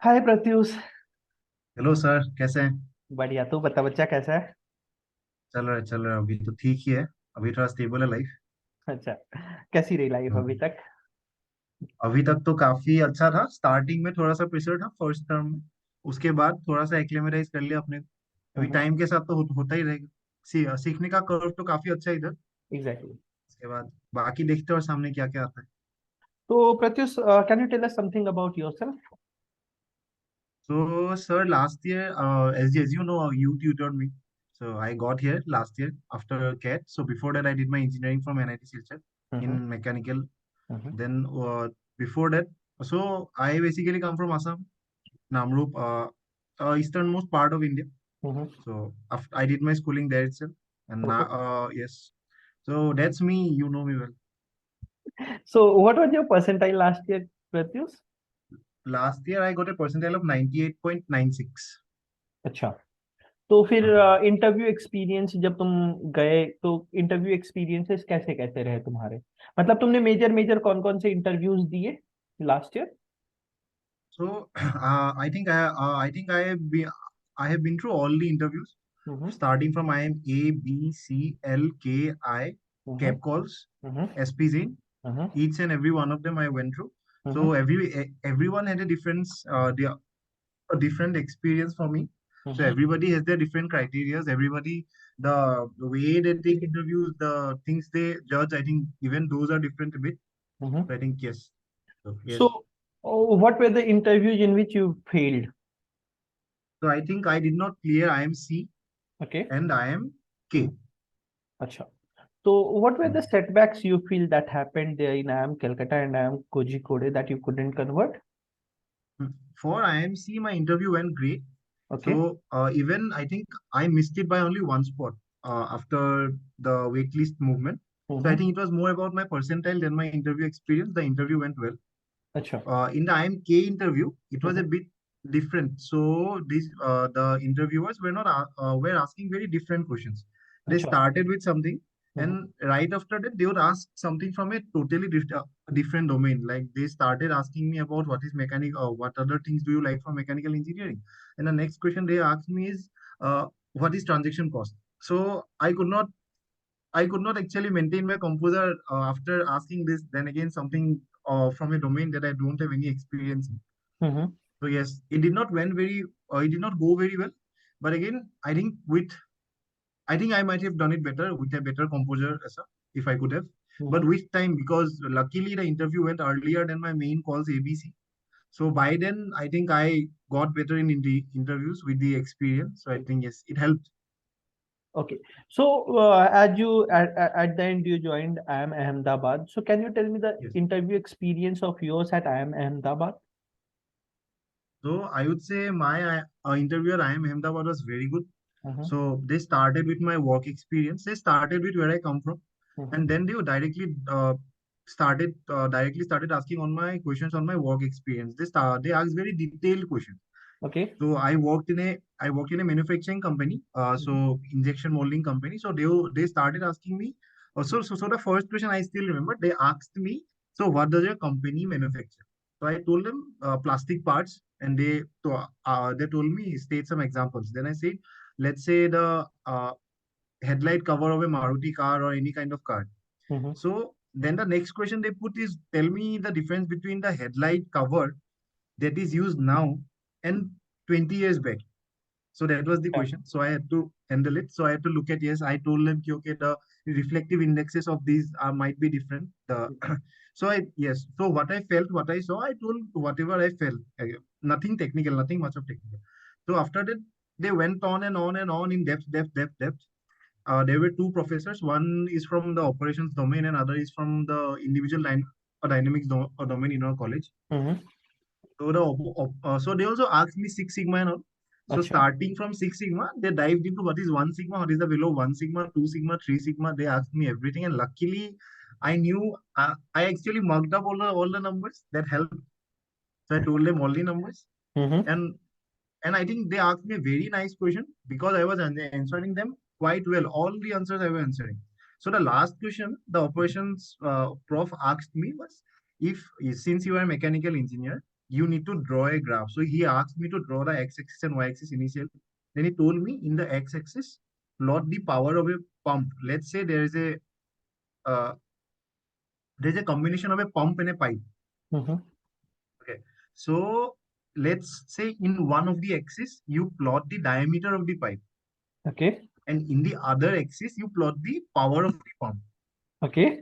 हाय Pratyush. Hello sir, कैसे हैं? बढ़िया, तू बता बच्चा कैसा है? चल रहा है, अभी तो ठीक ही है। अभी थोड़ा स्टेबल है लाइफ। अच्छा, कैसी रही लाइफ अभी हम्म। तक? अभी तक तो काफी अच्छा था। स्टार्टिंग में थोड़ा सा प्रेशर था फर्स्ट टर्म में। उसके बाद थोड़ा सा एक्लेमेटाइज कर लिया अपने। अभी हम्म। टाइम के साथ तो होता ही रहेगा। सीखने का कर्व तो काफी अच्छा है इधर। एग्जैक्टली। उसके बाद बाकी देखते हैं और सामने क्या क्या आता है। तो Pratyush, can you tell us something about yourself? So, sir, last year, as you know, you tutored me. So I got here last year after CAT. So before that, I did my engineering from NIT Silchar hmm. in mechanical. Hmm. Then before that, so I basically come from Assam, Namrup, easternmost part of India. Hmm. So after, I did my schooling there itself, and now okay. yes, so that's me. You know me well. So what was your percentile last year, Pratyush? Last year I got a percentile of 98.96. अच्छा, तो फिर interview experience जब तुम गए तो interview experiences कैसे कैसे रहे तुम्हारे? मतलब तुमने मेजर मेजर कौन कौन से इंटरव्यूज दिए last year? So I think I have been through all the interviews, hmm. starting from IIM A, B, C, L, K, I, hmm. cap calls, hmm. SPZ. Hmm. Each and every one of them I went through. Hmm. So everyone had a different experience for me. So hmm. everybody has their different criterias. Everybody, the way they take interviews, the things they judge, I think even those are different a bit. Hmm. So I think yes. So yes. So, oh, what were the interviews in which you failed? So I think I did not clear IMC Okay. and IM Hmm. K. Acha. So, what were the Hmm. setbacks you feel that happened there in IIM Calcutta and IIM Kozhikode that you couldn't convert? Hmm. For IMC, my interview went great. Okay. So even I think I missed it by only one spot after the waitlist movement. So I Mm-hmm. think it was more about my percentile than my interview experience. The interview went well. Acha. In the IMK interview, it was a Mm-hmm. bit different. So the interviewers were asking very different questions. They Acha. started with something, Mm-hmm. and right after that, they would ask something from a totally different domain. Like they started asking me about what is mechanic, or what other things do you like from mechanical engineering. And the next question they asked me is, what is transaction cost? So I could not actually maintain my composure after asking this. Then again, something from a domain that I don't have any experience in. Mm-hmm. So yes, it did not go very well. But again, I think I might have done it better with a better composure, if I could have. But Mm-hmm. with time, because luckily the interview went earlier than my main calls ABC. So by then, I think I got better in the interviews with the experience. So I think yes, it helped. Okay. So, as you at the end you joined IIM Ahmedabad. So, can you tell me the Yes. interview experience of yours at IIM Ahmedabad? So I would say my interviewer I am Ahmedabad was very good. Mm-hmm. So they started with my work experience. They started with where I come from, Mm-hmm. and then they directly started asking on my questions on my work experience. They asked very detailed questions. Okay. So I worked in a manufacturing company, Mm-hmm. so injection molding company. So they started asking me. So the first question I still remember, they asked me, so what does your company manufacture? So I told them plastic parts, and they told me state some examples. Then I said, let's say the headlight cover of a Maruti car or any kind of car. Mm-hmm. So then the next question they put is, tell me the difference between the headlight cover that is used now and 20 years back. So that was the Yeah. question. So I had to handle it. So I had to look at, yes, I told them, ki, okay, the reflective indexes of these might be different. Yes. So what I felt, what I saw, I told whatever I felt. Nothing technical, nothing much of technical. So after that, they went on and on and on in depth. There were two professors. One is from the operations domain, and other is from the dynamics domain in our college. Mm-hmm. So they also asked me Six Sigma and all. So Acha. starting from Six Sigma, they dived into what is one Sigma, what is the below one Sigma, two Sigma, three Sigma. They asked me everything, and luckily, I knew I actually marked up all the numbers that helped. So I told them all the numbers, Mm-hmm. and I think they asked me a very nice question because I was answering them quite well. All the answers I was answering. So the last question the operations prof asked me was, if since you are a mechanical engineer, you need to draw a graph. So he asked me to draw the x-axis and y-axis initially. Then he told me in the x-axis, plot the power of a pump. Let's say uh, there's a combination of a pump and a pipe. Mm-hmm. Okay. So let's say in one of the axis, you plot the diameter of the pipe. Okay. And in the other axis, you plot the power of the pump. Okay.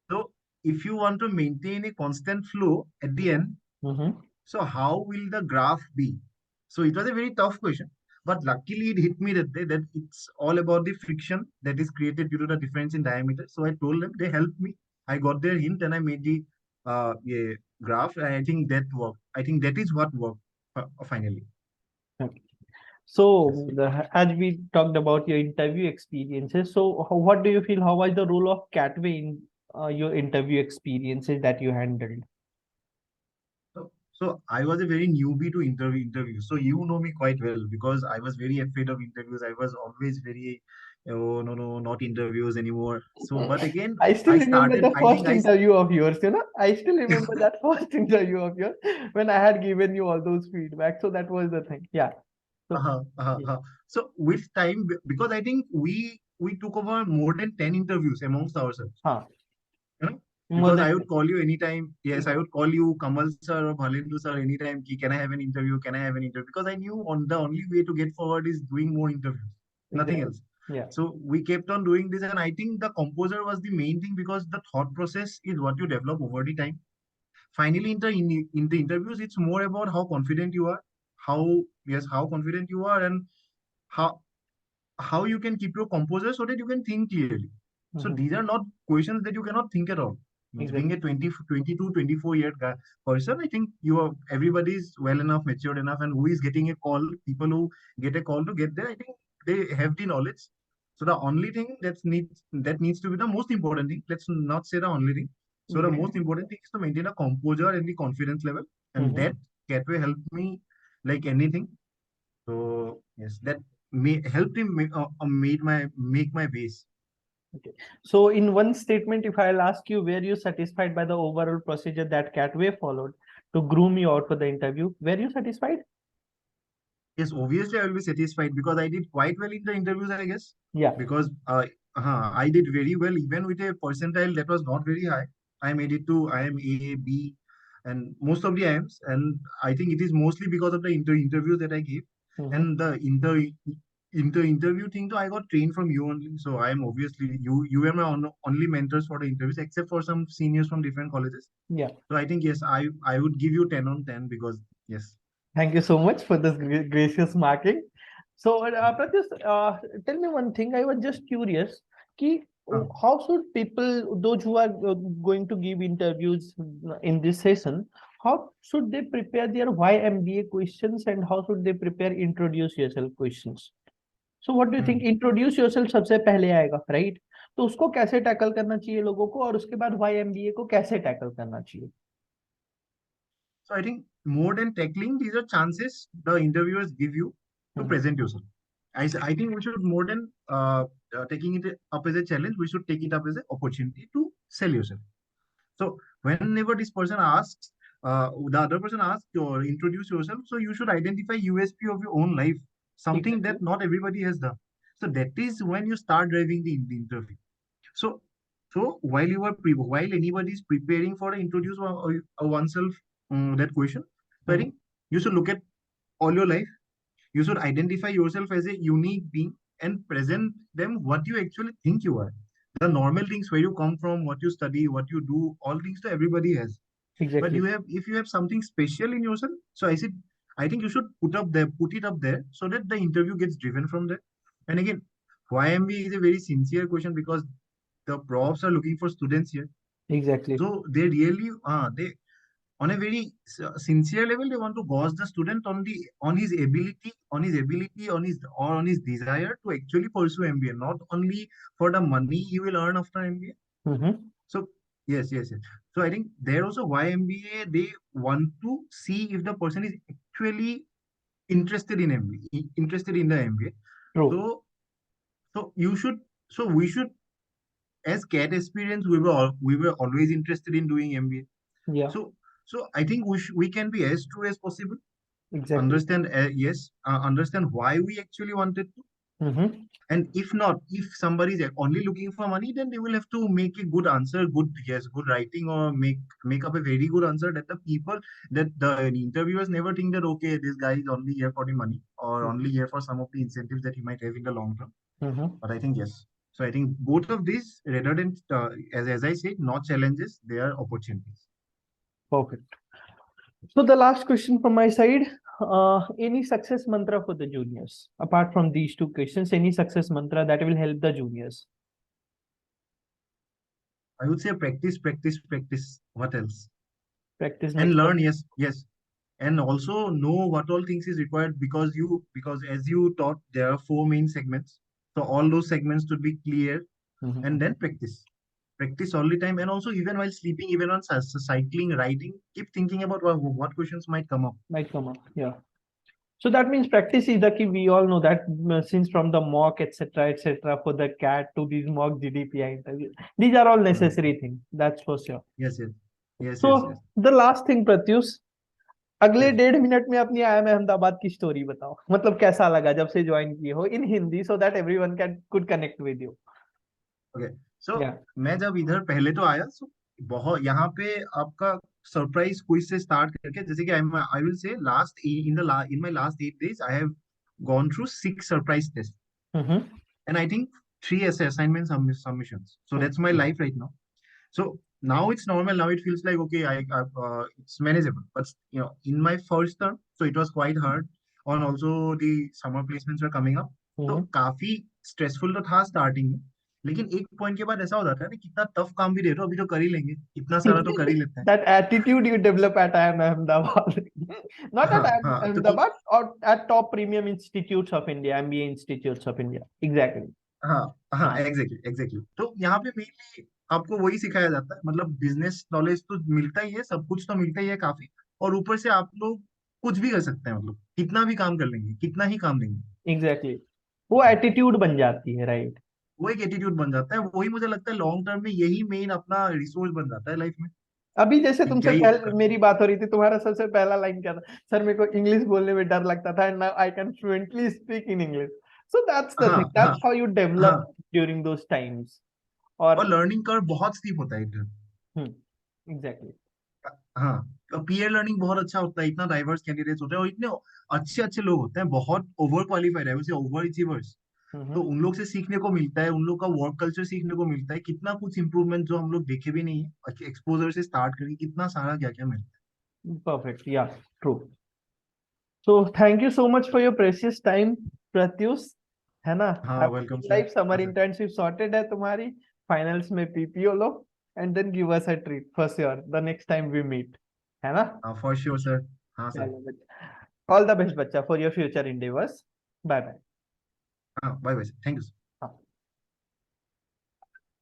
So if you want to maintain a constant flow at the end, Mm-hmm. so how will the graph be? So it was a very tough question, but luckily it hit me that day that it's all about the friction that is created due to the difference in diameter. So I told them, they helped me. I got their hint and I made the yeah, graph. And I think that worked. I think that is what worked finally. Okay. So, Yes. as we talked about your interview experiences, so what do you feel? How was the role of Catway in your interview experiences that you handled? So I was a very newbie to interviews. So you know me quite well because I was very afraid of interviews. I was always very, oh no, no, not interviews anymore. So, but again, I still I remember started, the I think first interview of yours, I still remember that first interview of yours when I had given you all those feedback. So that was the thing. Yeah. So, yeah. So with time, because I think we took over more than 10 interviews amongst ourselves. Huh. You know, More because than I would 10. call you anytime. Yes, I Yeah. would call you Kamal sir or Bhalindu sir anytime. Ki, can I have an interview? Can I have an interview? Because I knew on the only way to get forward is doing more interviews, nothing Exactly. else. Yeah. So we kept on doing this, and I think the composer was the main thing because the thought process is what you develop over the time. Finally, in the interviews, it's more about how confident you are, how confident you are, and how how you can keep your composure so that you can think clearly. So Hmm. these are not questions that you cannot think at all. Means being Exactly. a 22, 24-year person, I think you are everybody is well enough, matured enough, and who is getting a call, people who get a call to get there, I think they have the knowledge. So the only thing that needs to be the most important thing. Let's not say the only thing. So the most Exactly. important thing is to maintain a composure and the confidence level, and Hmm. that Gateway helped me like anything. So yes, that helped him make my base. Okay. So, in one statement, if I'll ask you, were you satisfied by the overall procedure that Catway followed to groom you out for the interview? Were you satisfied? Yes, obviously I will be satisfied because I did quite well in the interviews, I guess. Yeah. Because I did very well even with a percentile that was not very high. I made it to IIM A, B, and most of the IIMs, and I think it is mostly because of the interviews that I gave. Hmm. And the interview thing, though, I got trained from you only. So I am obviously you were my only mentors for the interviews, except for some seniors from different colleges. Yeah. So I think yes, I would give you 10 on 10 because yes. Thank you so much for this gracious marking. So, Pratyush, tell me one thing. I was just curious, ki, Uh, how should people, those who are going to give interviews in this session, how should they prepare their YMBA questions and how should they prepare introduce yourself questions? So what do you think? hmm. Introduce yourself सबसे पहले आएगा, right? तो उसको कैसे tackle करना चाहिए लोगों को और उसके बाद YMBA को कैसे टैकल करना चाहिए? So I think more than tackling, these are chances the interviewers give you to hmm. present yourself. I think we should more than taking it up as a challenge, we should take it up as an opportunity to sell yourself. So whenever this person asks, the other person asks or introduce yourself, so you should identify USP of your own life, something Exactly. that not everybody has done. So that is when you start driving the interview. So, so while anybody is preparing for introduce oneself that question, so I Mhm. think you should look at all your life. You should identify yourself as a unique being and present them what you actually think you are. The normal things where you come from, what you study, what you do, all things to everybody has. But Exactly. if you have something special in yourself, so I think you should put it up there so that the interview gets driven from there. And again, YMB is a very sincere question because the profs are looking for students here. Exactly. So they really, they on a very sincere level, they want to gauge the student on his desire to actually pursue MBA, not only for the money he will earn after MBA. Mm-hmm. So yes. So I think there also why MBA they want to see if the person is actually interested in MBA, interested in the MBA. True. So so you should so we should as CAT experience we were always interested in doing MBA. Yeah. So So I think we can be as true as possible. Exactly. Understand, yes, understand why we actually wanted to. Mm-hmm. And if not, if somebody is only looking for money, then they will have to make a good answer, good, yes, good writing, or make up a very good answer that the people, that the interviewers never think that, okay, this guy is only here for the money or only here for some of the incentives that he might have in the long term. Mm-hmm. But I think yes. So I think both of these, rather than as I said, not challenges, they are opportunities. Perfect. So the last question from my side, any success mantra for the juniors? Apart from these two questions, any success mantra that will help the juniors? I would say practice, practice, practice. What else? Practice And makes learn, perfect. yes, yes. And also know what all things is required, because as you taught, there are four main segments. So all those segments should be clear, and Mm-hmm. then practice all the time. And also, even while sleeping, even on cycling, riding, keep thinking about what questions might come up. Might come up. Yeah. So that means practice is the key. We all know that since from the mock, etc., for the CAT to these mock GDPI interviews, these are all Right. necessary things. That's for sure. Yes, yes, yes, So yes, yes, the last thing, Pratyush, अगले yes. 1.5 minute में अपनी IIM Ahmedabad की story बताओ, मतलब कैसा लगा जब से ज्वाइन किए हो, in Hindi, so that everyone can could connect with you. Okay. So yeah. मैं जब इधर पहले तो आया, सो बहुत यहाँ पे आपका सरप्राइज क्विज से स्टार्ट करके, जैसे कि I will say last in my last 8 days I have gone through 6 surprise tests, hmm. and I think 3 assignment submissions. So that's my life right now. So now it's normal. Now it feels like, okay, it's manageable. But in my first term, so it was quite hard. And also the summer placements were coming up. तो हम्म. काफी stressful तो था starting में, लेकिन एक point के बाद ऐसा हो जाता है ना, कितना टफ काम भी दे दो, अभी तो कर ही लेंगे, इतना सारा तो कर ही लेते हैं. That attitude you develop at IIM Ahmedabad, not at हाँ IIM हाँ. Ahmedabad, or at top premium institutes of India, MBA institutes of India. Exactly. हाँ हाँ, हाँ. Exactly exactly. तो यहाँ पे मेनली आपको वही सिखाया जाता है, मतलब बिजनेस नॉलेज तो मिलता ही है, सब कुछ तो मिलता ही है काफी. और ऊपर से आप लोग कुछ भी कर सकते हैं, मतलब कितना भी काम कर लेंगे, कितना ही काम लेंगे. Exactly. वो एटीट्यूड बन जाती है, राइट. वो एक एटीट्यूड बन जाता है, वही मुझे लगता है लॉन्ग टर्म में यही मेन अपना रिसोर्स बन जाता है लाइफ में. अभी जैसे कि तुमसे गई पहले मेरी बात हो रही थी, तुम्हारा सबसे पहला लाइन क्या था? सर मेरे को इंग्लिश बोलने में डर लगता था, and now I can fluently speak in English. So that's the हाँ थिंग, हाँ दैट्स हाउ यू डेवलप हाँ. During those times. और और लर्निंग कर्व बहुत स्टीप होता है इधर. एग्जैक्टली. हाँ. पीयर लर्निंग बहुत अच्छा होता है, इतना डाइवर्स कैंडिडेट्स होते हैं और इतने अच्छे अच्छे लोग होते हैं, बहुत ओवर क्वालिफाइड है, वैसे ओवर अचीवर्स. तो उन लोग से सीखने को मिलता है, उन लोग का वर्क कल्चर सीखने को मिलता है, कितना कुछ इंप्रूवमेंट जो हम लोग देखे भी नहीं है, एक्सपोजर से स्टार्ट करके कितना सारा क्या क्या मिलता perfect. Yeah. True. So thank you so much for your precious time, Pratyush. है ना? है. हाँ, वेलकम सर. लाइफ समर हाँ सर. इंटर्नशिप सॉर्टेड है तुम्हारी. फाइनल्स में पीपीओ लो, and then give us a treat for sure the next time we meet. है ना? हाँ, फॉर श्योर सर. हाँ सर. चलो बच्चा, ऑल द बेस्ट बच्चा for your future endeavours. Bye bye. हाँ, bye bye sir, thank you.